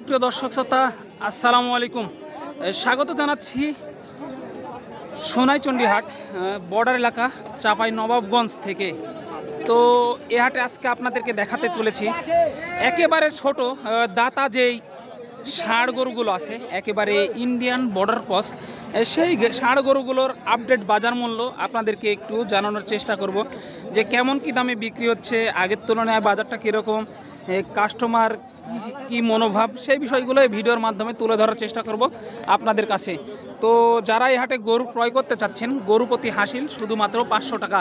সুপ্রিয় দর্শক শ্রোতা আসসালামু আলাইকুম। স্বাগত জানাচ্ছি সোনাইচন্ডী হাট বর্ডার এলাকা চাপাই নবাবগঞ্জ থেকে। তো এ হাটে আজকে আপনাদেরকে দেখাতে চলেছি একেবারে ছোট দাতা যেই ষাঁড় গরুগুলো আছে, একেবারে ইন্ডিয়ান বর্ডার ক্রস, সেই ষাঁড় গরুগুলোর আপডেট বাজার মূল্য আপনাদেরকে একটু জানানোর চেষ্টা করব যে কেমন কি দামে বিক্রি হচ্ছে, আগের তুলনায় বাজারটা কীরকম, কাস্টমার কি মনোভাব, সেই বিষয়গুলো এই ভিডিওর মাধ্যমে তুলে ধরার চেষ্টা করব আপনাদের কাছে। তো যারা এই হাটে গরু ক্রয় করতে চাচ্ছেন, গরু প্রতি হাসিল শুধুমাত্র 500 টাকা।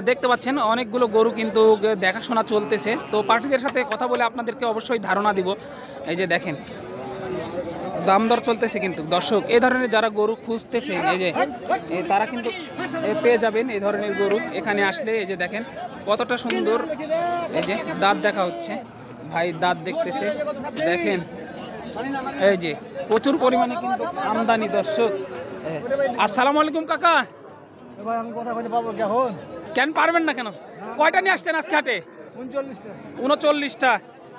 দেখতে পাচ্ছেন অনেকগুলো গরু কিন্তু দেখাশোনা চলতেছে। তো পার্টিদের সাথে কথা বলে আপনাদেরকে অবশ্যই ধারণা দিব। এই যে দেখেন দাম দর চলতেছে কিন্তু দর্শক, এই ধরনের যারা গরু খুঁজতেছেন এই যে তারা কিন্তু পেয়ে যাবেন এই ধরনের গরু এখানে আসলে। এই যে দেখেন কতটা সুন্দর, এই যে দাঁত দেখা হচ্ছে, ভাই দাঁত দেখতেছে দেখেন। এই যে প্রচুর পরিমাণে কিন্তু আমদানি দর্শক। আসসালামু আলাইকুম কাকা। কেন পারবেন না কেন? কয়টা নিয়ে আসছেন আজকে হাটে? 39টা।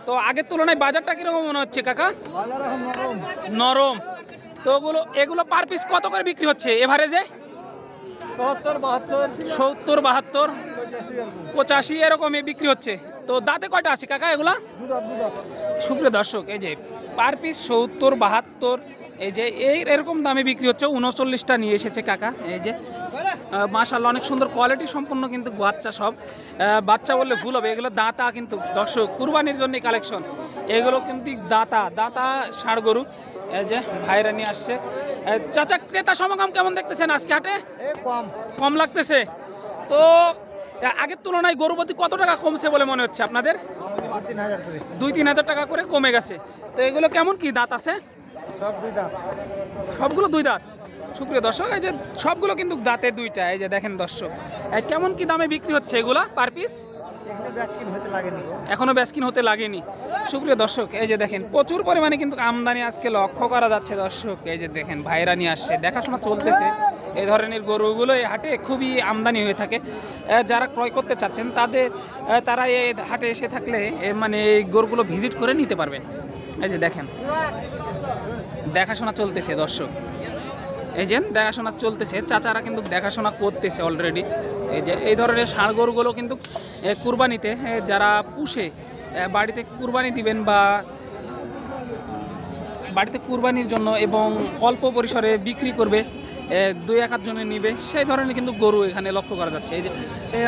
তো আগের তুলনায় বাজারটা কিরকম মনে হচ্ছে কাকা? নরম। তো এগুলো পার পিস কত করে বিক্রি হচ্ছে এভারেজে? 70, 72, 85 এরকমই বিক্রি হচ্ছে। তো দাঁতে কয়টা আছে কাকা এগুলা? সুপ্রিয় দর্শক, এই যে পার পিস 70, 72, এই যে এরকম দামে বিক্রি হচ্ছে। 39টা নিয়ে এসেছে কাকা। এই যে মাশাআল্লাহ অনেক সুন্দর কোয়ালিটি সম্পন্ন কিন্তু বাচ্চা, সব বাচ্চা বললে ভুল হবে, এগুলো দাঁতা কিন্তু দর্শক, কুরবানির জন্য কালেকশন। এগুলো কিন্তু দাঁতা ষাঁড় গরু। এই যে ভাইরা নিয়ে আসছে। চাচা ক্রেতা সমাগম কেমন দেখতেছেন আজকে হাটে? কম লাগতেছে। তো আগের তুলনায় গরু প্রতি কত টাকা কমছে বলে মনে হচ্ছে আপনাদের? 2-3 হাজার টাকা করে কমে গেছে। তো এগুলো কেমন কি দাঁত আছে? সবগুলো 2 দাঁত। সুপ্রিয় দর্শক, এই যে সবগুলো কিন্তু দাঁতে 2টা। এই যে দেখেন দর্শক কেমন কি দামে বিক্রি হচ্ছে এগুলা পার পিস? এখনো ব্যাচকিন হতে লাগেনি। সুপ্রিয় দর্শক, এই যে দেখেন প্রচুর পরিমাণে কিন্তু আমদানি আজকে লক্ষ্য করা যাচ্ছে দর্শক। এই যে দেখেন ভাইরা নিয়ে আসছে, দেখাশোনা চলতেছে। এই ধরনের গরুগুলো এই হাটে খুবই আমদানি হয়ে থাকে। যারা ক্রয় করতে চাচ্ছেন তারা এই হাটে এসে থাকলে মানে এই গরুগুলো ভিজিট করে নিতে পারবেন। এই যে দেখেন দেখাশোনা চলতেছে দর্শক, এই যে দেখাশোনা চলতেছে, চাচারা কিন্তু দেখাশোনা করতেছে অলরেডি। এই যে এই ধরনের ষাঁড় গরুগুলো কিন্তু কুরবানিতে যারা পুষে বাড়িতে কুরবানি দিবেন বা বাড়িতে কুরবানির জন্য এবং অল্প পরিসরে বিক্রি করবে, 2-1 জনে নিবে, সেই ধরনের কিন্তু গরু এখানে লক্ষ্য করা যাচ্ছে। এই যে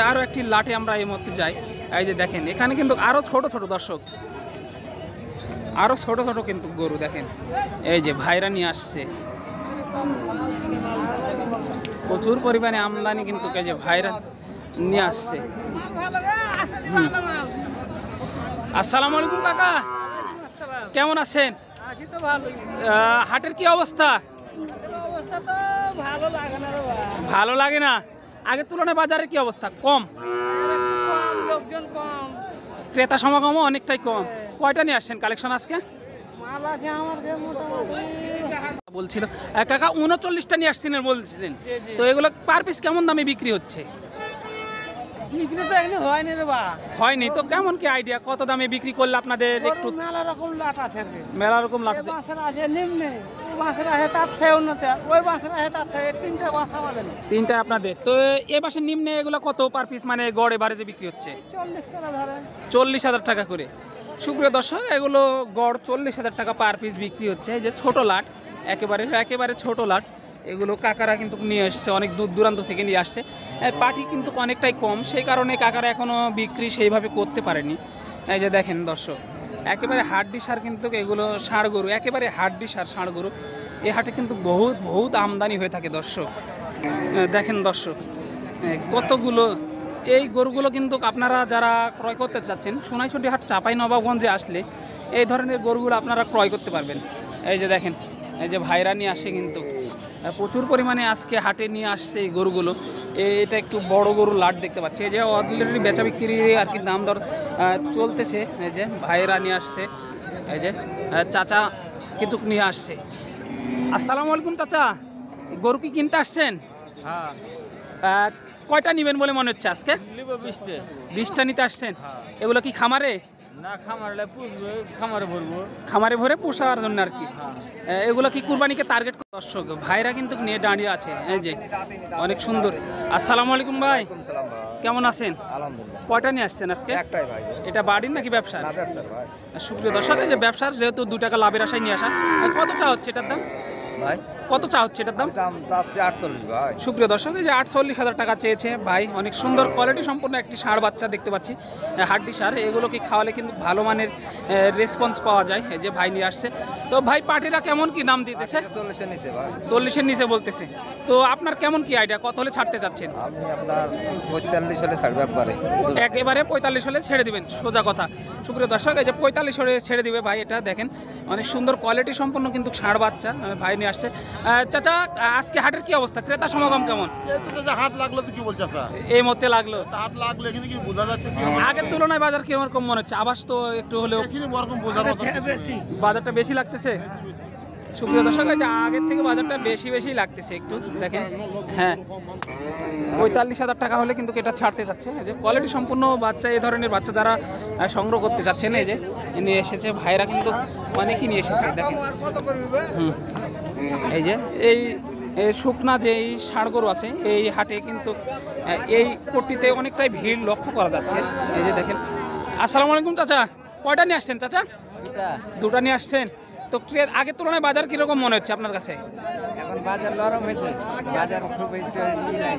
আরও একটি লাটে আমরা এই মধ্যে যাই। এই যে দেখেন এখানে কিন্তু আরও ছোট ছোট দর্শক, আরও ছোট ছোট কিন্তু গরু দেখেন। এই যে ভাইরা নিয়ে আসছে, প্রচুর পরিমাণে আমদানি কিন্তু এই যে ভাইরা নিয়ে আসছে। আসসালামু আলাইকুম কাকা, কেমন আছেন? হাটের কি অবস্থা? ভালো লাগে না। আগের তুলনায় বাজারের কি অবস্থা? কম, ক্রেতা সমাগমও অনেকটাই কম। কয়টা নিয়ে আসছেন কালেকশন আজকে? বলছিল কাকা 39টা নিয়ে আসছেন বলছিলেন। তো এগুলো পার পিস কেমন দামে বিক্রি হচ্ছে? হয়নি তো কেমন কি আইডিয়া, কত দামে বিক্রি করলে আপনাদের? একটু মেলা রকম লাট আছে, মেলা রকম লাট আছে। তিনটা আপনাদের। তো এ পাশে নিম্নে এগুলো কত পার পিস, মানে গড় এভারেজে বিক্রি হচ্ছে? 40,000 টাকা করে। সুপ্রিয় দর্শক, এগুলো গড় 40,000 টাকা পার পিস বিক্রি হচ্ছে। এই যে ছোট লাট, একেবারে ছোট লাট, এগুলো কাকারা কিন্তু নিয়ে আসছে, অনেক দূর দূরান্ত থেকে নিয়ে আসছে। পাটি কিন্তু অনেকটাই কম, সেই কারণে কাকারা এখনও বিক্রি সেইভাবে করতে পারেনি। এই যে দেখেন দর্শক একেবারে হাড্ডি সার কিন্তু এগুলো ষাঁড় গরু, একেবারে হাড্ডি সার ষাঁড় গরু। এই হাটে কিন্তু বহুত আমদানি হয়ে থাকে দর্শক। দেখেন দর্শক কতগুলো এই গরুগুলো কিন্তু আপনারা যারা ক্রয় করতে চাচ্ছেন সোনাইচন্ডী হাট চাপাই নবাবগঞ্জে আসলে এই ধরনের গরুগুলো আপনারা ক্রয় করতে পারবেন। এই যে দেখেন এই যে ভাইরা নিয়ে আসে কিন্তু প্রচুর পরিমাণে আজকে হাটে নিয়ে আসছে এই গরুগুলো। এটা একটু বড় গরু লাট দেখতে পাচ্ছি। এই যে অলরেডি বেচা বিক্রি আর কি দাম দর চলতেছে। এই যে ভাইরা নিয়ে আসছে, এই যে চাচা কিন্তু নিয়ে আসছে। আসসালামু আলাইকুম চাচা, গরু কি কিনতে আসছেন? হ্যাঁ। কয়টা নেবেন বলে মনে হচ্ছে আজকে? 20টা নিতে আসছেন। এগুলো কি খামারে? না খামারে পুষবো, খামারে ভরবো, খামারে ভরে পোষার জন্য আর কি। এগুলো কি কুরবানিকে টার্গেট দর্শক ভাইরা কিন্তু নিয়ে দাঁড়িয়ে আছে, এই যে অনেক সুন্দর। আসসালামু আলাইকুম ভাই, কেমন আছেন? আলহামদুলিল্লাহ। কয়টা নিয়ে আসছেন আজকে? একটাই ভাই, এটা বাড়ির নাকি ব্যবসার? না ব্যবসা ভাই। সুপ্রিয় দর্শক, এই যে ব্যবসার যেহেতু 2 টাকা লাভের আশায় নিয়ে আসা। কত চা হচ্ছে এটার দাম? ভাই কত চা হচ্ছে এটার দাম? দাম চাচ্ছি 48 ভাই। সুপ্রিয় দর্শক, এই যে 48,000 টাকা চেয়েছে ভাই। অনেক সুন্দর কোয়ালিটি সম্পূর্ণ একটি ষাঁড় বাচ্চা দেখতে পাচ্ছি, হাড্ডি ষাঁড়। এগুলোকে খাওয়ালে কিন্তু ভালো মানের রেসপন্স পাওয়া যায়। এই যে ভাই নিয়ে আসছে। তো ভাই পাটিরা কেমন কি দাম দিতেছে? 40 নিচে ভাই। 40-এর নিচে বলতেছে। তো আপনার কেমন কি আইডিয়া, কত হলে ছাড়তে চাচ্ছেন? আমি আপনার 45 হলে ছাড়বে একবারে। একেবারে 45 হলে ছেড়ে দিবেন, সোজা কথা। সুপ্রিয় দর্শক, এই যে 45 হলে ছেড়ে দিবে ভাই। এটা দেখেন অনেক সুন্দর কোয়ালিটি সম্পন্ন কিন্তু ষাঁড় বাচ্চা ভাই নিয়ে আসছে। চাচা, আজকে হাটের কি অবস্থা, ক্রেতা সমাগম কেমন? হাত লাগলো তো কি বলছে স্যার? এই মতে লাগলো হাত লাগলে এখানে কি বোঝা যাচ্ছে কি আগের তুলনায় বাজার কিরকম মনে হচ্ছে? আবাস তো একটু হলেও এখানে ওরকম বোঝার মতো কিছু নেই। বাজারটা বেশি লাগতেছে। সুপ্রিয় দর্শক, এই যে আগের থেকে বাজারটা বেশি লাগতেছে একটু দেখেন। হ্যাঁ, 45,000 টাকা হলে কিন্তু এটা ছাড়তে চাচ্ছে। এই যে কোয়ালিটি সম্পূর্ণ বাচ্চা, এই ধরনের বাচ্চা যারা সংগ্রহ করতে যাচ্ছেন, এই যে নিয়ে এসেছে ভাইরা, কিন্তু অনেকই নিয়ে এসেছে দেখেন। এই যে এই শুকনা যে ষাঁড় গরু আছে এই হাটে কিন্তু এই পট্টিতে অনেকটাই ভিড় লক্ষ্য করা যাচ্ছে। এই যে দেখেন। আসসালামু আলাইকুম চাচা, কয়টা নিয়ে আসছেন চাচা? দুটা নিয়ে আসছেন। তো আগের তুলনায় বাজার কিরকম মনে হচ্ছে আপনার কাছে? এখন বাজার নরম হয়েছে, বাজার খুব নাই।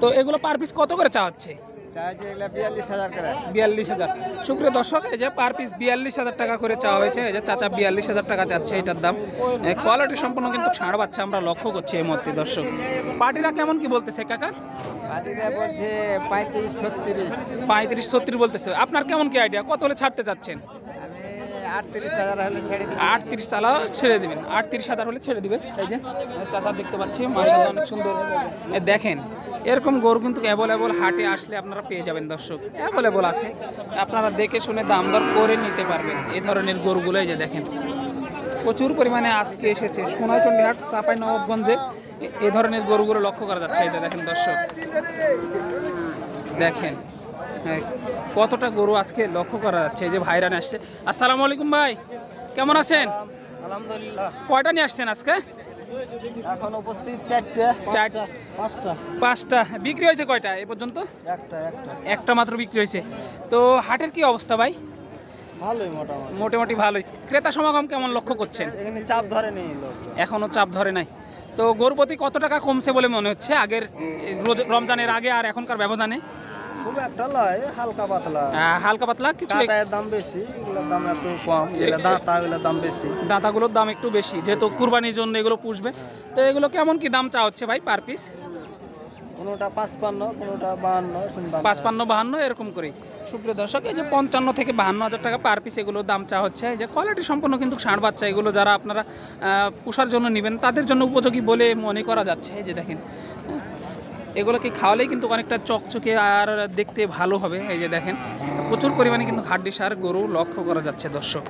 তো এগুলো পার পিস কত করে চা হচ্ছে? চাইছে এগুলা 42,000 করে। 42,000। সুপ্রিয় দর্শক, এই যে পার পিস 42,000 টাকা করে চাওয়া হয়েছে। এই যে চাচা 42,000 টাকা চাচ্ছে এটার দাম। কোয়ালিটি সম্পূর্ণ কিন্তু ষাঁড় বাচ্চা আমরা লক্ষ্য করছি এই মুহূর্তে দর্শক। পার্টিরা কেমন কি বলতেছে কাকা? পাটিরা বলছে 35-36। 35-36 বলতেছে। আপনার কেমন কি আইডিয়া, কত হলে ছাড়তে চাচ্ছেন? আমি 38,000 হলে ছেড়ে দিই। 38 চালা ছেড়ে দিবেন, 38,000 হলে ছেড়ে দিবে। এই যে চাচা দেখতে পাচ্ছি, মাশাআল্লাহ অনেক সুন্দর। দেখেন এরকম গরু কিন্তু অ্যাভেলেবল হাটে আসলে আপনারা পেয়ে যাবেন দর্শক, অ্যাভেলেবল আছে। আপনারা দেখে শুনে দাম দর করে নিতে পারবেন এই ধরনের গরুগুলো। এই যে দেখেন প্রচুর পরিমাণে আজকে এসেছে সোনাইচন্ডী হাট, চাঁপাইনবাবগঞ্জে এই ধরনের গরুগুলো লক্ষ্য করা যাচ্ছে। এটা দেখেন দর্শক, দেখেন কতটা গরু আজকে লক্ষ্য করা যাচ্ছে। এই যে ভাইরান আসছে। আসসালামু আলাইকুম ভাই, কেমন আছেন? আলহামদুলিল্লাহ। কয়টা নিয়ে আসছেন আজকে? এখন উপস্থিত 4টা, 5টা। 5টা বিক্রি হয়েছে। কয়টা এ পর্যন্ত? একটা মাত্র বিক্রি হয়েছে। তো হাটের কি অবস্থা ভাই? ভালোই মোটামুটি ভালোই। ক্রেতা সমাগম কেমন লক্ষ্য করছেন? এখানে চাপ ধরে নেই লোক। এখনো চাপ ধরে নাই। তো গরু প্রতি কত টাকা কমছে বলে মনে হচ্ছে আগের রমজানের আগে আর এখনকার ব্যবধানে? খুব একটা লয়, হালকা পাতলা। হালকা পাতলা কিছু। কাটায়ের দাম বেশি, এগুলোর দাম একটু কম। এগুলো দাঁতা, এগুলোর দাম বেশি। দাঁতাগুলোর দাম একটু বেশি, যেহেতু কুরবানির জন্য এগুলো পুষবে। তো এগুলো কেমন কি দাম চা হচ্ছে ভাই পার পিস? কোনোটা 55, কোনোটা 52, 55-52 এরকম করে। সুপ্রিয় দর্শক, এই যে 55 থেকে 52,000 টাকা পার পিস এগুলো দাম চা হচ্ছে। এই যে কোয়ালিটি সম্পন্ন কিন্তু ষাঁড় বাচ্চা, এগুলো যারা আপনারা পোষার জন্য নেবেন তাদের জন্য উপযোগী বলে মনে করা যাচ্ছে। এই যে দেখেন এগুলোকে খাওয়ালেই কিন্তু অনেকটা চকচকে আর দেখতে ভালো হবে। এই যে দেখেন প্রচুর পরিমাণে কিন্তু হাড্ডি ষাঁড় গরু লক্ষ্য করা যাচ্ছে দর্শক।